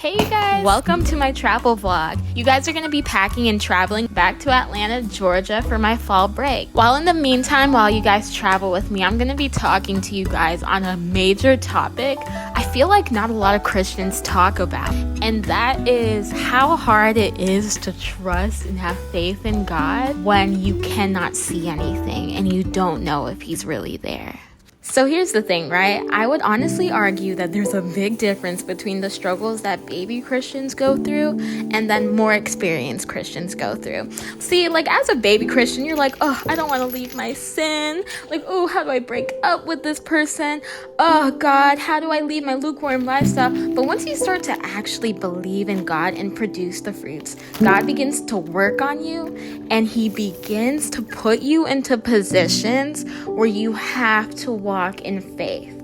Hey you guys! Welcome to my travel vlog. You guys are going to be packing and traveling back to Atlanta, Georgia for my fall break. While in the meantime, while you guys travel with me, I'm going to be talking to you guys on a major topic I feel like not a lot of Christians talk about. And that is how hard it is to trust and have faith in God when you cannot see anything and you don't know if He's really there. So here's the thing, right? I would honestly argue that there's a big difference between the struggles that baby Christians go through and then more experienced Christians go through. See, like as a baby Christian, you're like, oh, I don't want to leave my sin. Like, oh, how do I break up with this person? Oh, God, how do I leave my lukewarm lifestyle? But once you start to actually believe in God and produce the fruits, God begins to work on you and He begins to put you into positions where you have to walk in faith.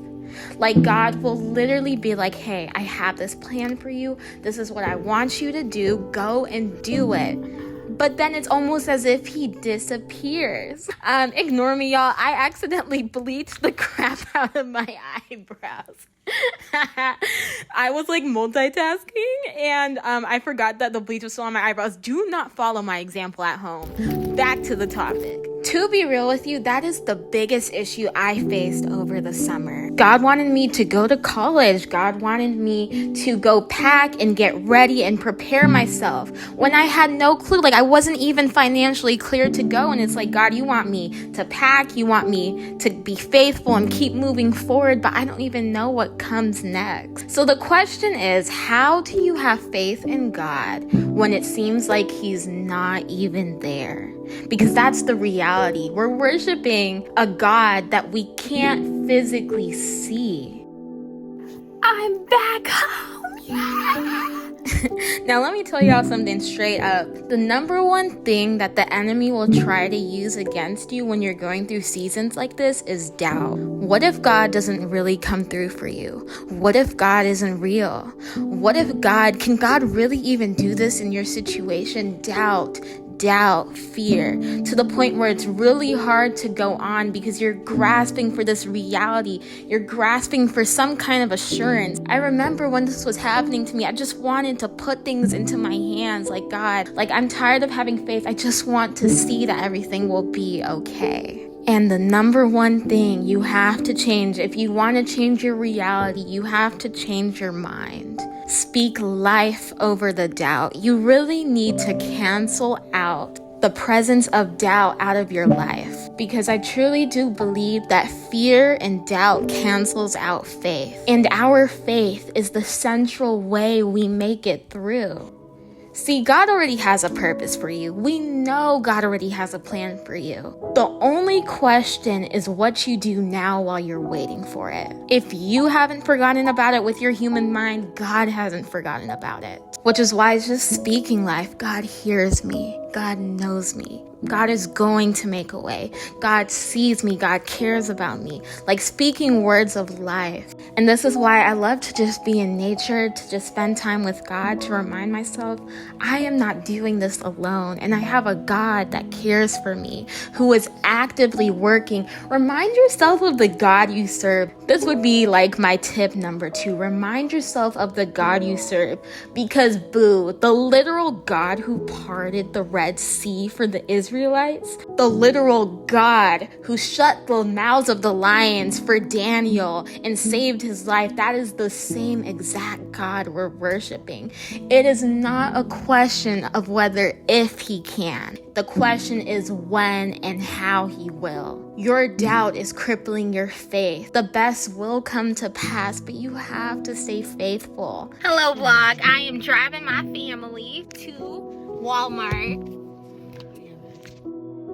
Like God will literally be like, hey, I have this plan for you. This is what I want you to do. Go and do it. But then it's almost as if He disappears. Ignore me, y'all. I accidentally bleached the crap out of my eyebrows. I was like multitasking and I forgot that the bleach was still on my eyebrows. Do not follow my example at home. Back to the topic. To be real with you, that is the biggest issue I faced over the summer. God wanted me to go to college. God wanted me to go pack and get ready and prepare myself when I had no clue. Like I wasn't even financially clear to go. And it's like, God, you want me to pack. You want me to be faithful and keep moving forward. But I don't even know what comes next. So the question is, how do you have faith in God when it seems like He's not even there? Because that's the reality. We're worshiping a God that we can't physically see. I'm back home. Yeah. Now let me tell y'all something straight up. The number one thing that the enemy will try to use against you when you're going through seasons like this is doubt. What if God doesn't really come through for you? What if God isn't real? What if can God really even do this in your situation? Doubt, fear, to the point where it's really hard to go on because you're grasping for this reality. You're grasping for some kind of assurance. I remember when this was happening to me, I just wanted to put things into my hands like, God, like I'm tired of having faith. I just want to see that everything will be okay. And the number one thing you have to change, if you want to change your reality, you have to change your mind. Speak life over the doubt. You really need to cancel out the presence of doubt out of your life, because I truly do believe that fear and doubt cancels out faith. And our faith is the central way we make it through. See, God already has a purpose for you. We know God already has a plan for you. The only question is what you do now while you're waiting for it. If you haven't forgotten about it with your human mind, God hasn't forgotten about it. Which is why it's just speaking life. God hears me. God knows me. God is going to make a way. God sees me. God cares about me. Like speaking words of life. And this is why I love to just be in nature, to just spend time with God, to remind myself I am not doing this alone. And I have a God that cares for me, who is actively working. Remind yourself of the God you serve. This would be like my tip number 2. Remind yourself of the God you serve. Because the literal God who parted the Red Sea for the Israelites, the literal God who shut the mouths of the lions for Daniel and saved his life, that is the same exact God we're worshiping. It is not a question of whether if He can. The question is when and how He will. Your doubt is crippling your faith. The best will come to pass, but you have to stay faithful. Hello vlog, I am driving my family to Walmart.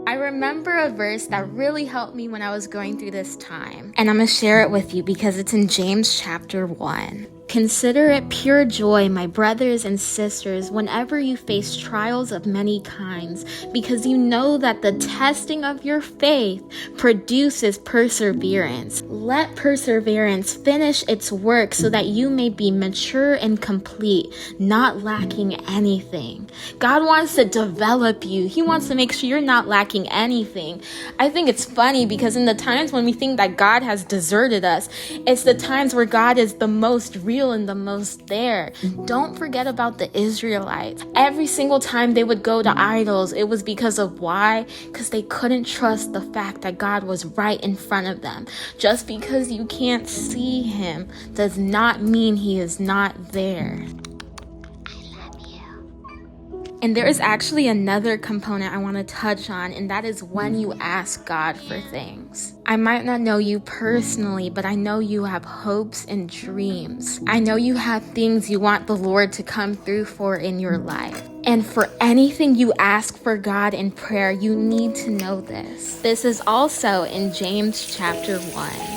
I remember a verse that really helped me when I was going through this time, and I'm going to share it with you because it's in James chapter 1. Consider it pure joy, my brothers and sisters, whenever you face trials of many kinds, because you know that the testing of your faith produces perseverance. Let perseverance finish its work so that you may be mature and complete, not lacking anything. God wants to develop you. He wants to make sure you're not lacking anything. I think it's funny because in the times when we think that God has deserted us, it's the times where God is the most real loyal and the most there. Don't forget about the Israelites. Every single time they would go to idols, it was because of why? Because they couldn't trust the fact that God was right in front of them. Just because you can't see him does not mean he is not there. And there is actually another component I want to touch on, and that is when you ask God for things. I might not know you personally, but I know you have hopes and dreams. I know you have things you want the Lord to come through for in your life. And for anything you ask for God in prayer, you need to know this. This is also in James chapter 1.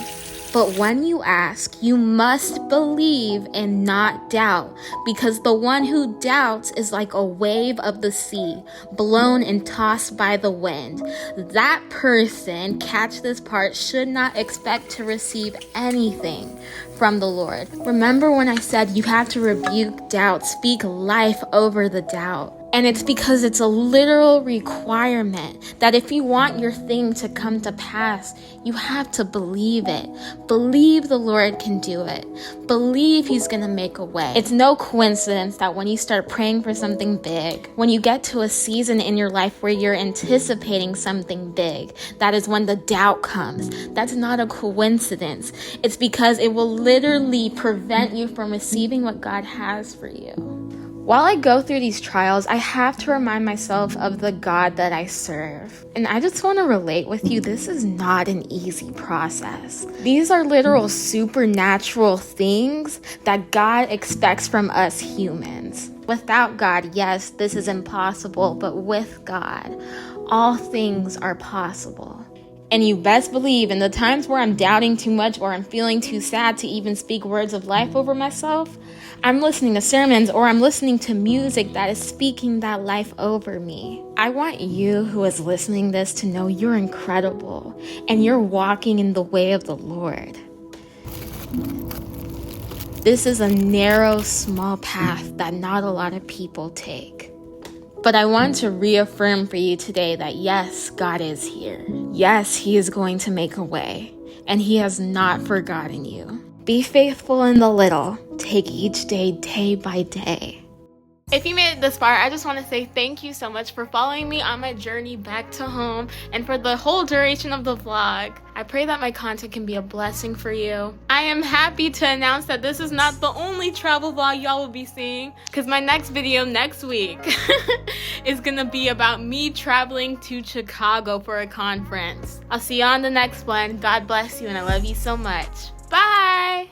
But when you ask, you must believe and not doubt, because the one who doubts is like a wave of the sea, blown and tossed by the wind. That person, catch this part, should not expect to receive anything from the Lord. Remember when I said you have to rebuke doubt, speak life over the doubt. And it's because it's a literal requirement that if you want your thing to come to pass, you have to believe it. Believe the Lord can do it. Believe he's going to make a way. It's no coincidence that when you start praying for something big, when you get to a season in your life where you're anticipating something big, that is when the doubt comes. That's not a coincidence. It's because it will literally prevent you from receiving what God has for you. While I go through these trials, I have to remind myself of the God that I serve. And I just want to relate with you, this is not an easy process. These are literal supernatural things that God expects from us humans. Without God, yes, this is impossible, but with God, all things are possible. And you best believe in the times where I'm doubting too much or I'm feeling too sad to even speak words of life over myself, I'm listening to sermons or I'm listening to music that is speaking that life over me. I want you who is listening this to know you're incredible and you're walking in the way of the Lord. This is a narrow, small path that not a lot of people take. But I want to reaffirm for you today that yes, God is here. Yes, he is going to make a way, and he has not forgotten you. Be faithful in the little. Take each day, day by day. If you made it this far, I just want to say thank you so much for following me on my journey back to home and for the whole duration of the vlog. I pray that my content can be a blessing for you. I am happy to announce that this is not the only travel vlog y'all will be seeing, because my next video next week is gonna be about me traveling to Chicago for a conference. I'll see you on the next one. God bless you and I love you so much. Bye!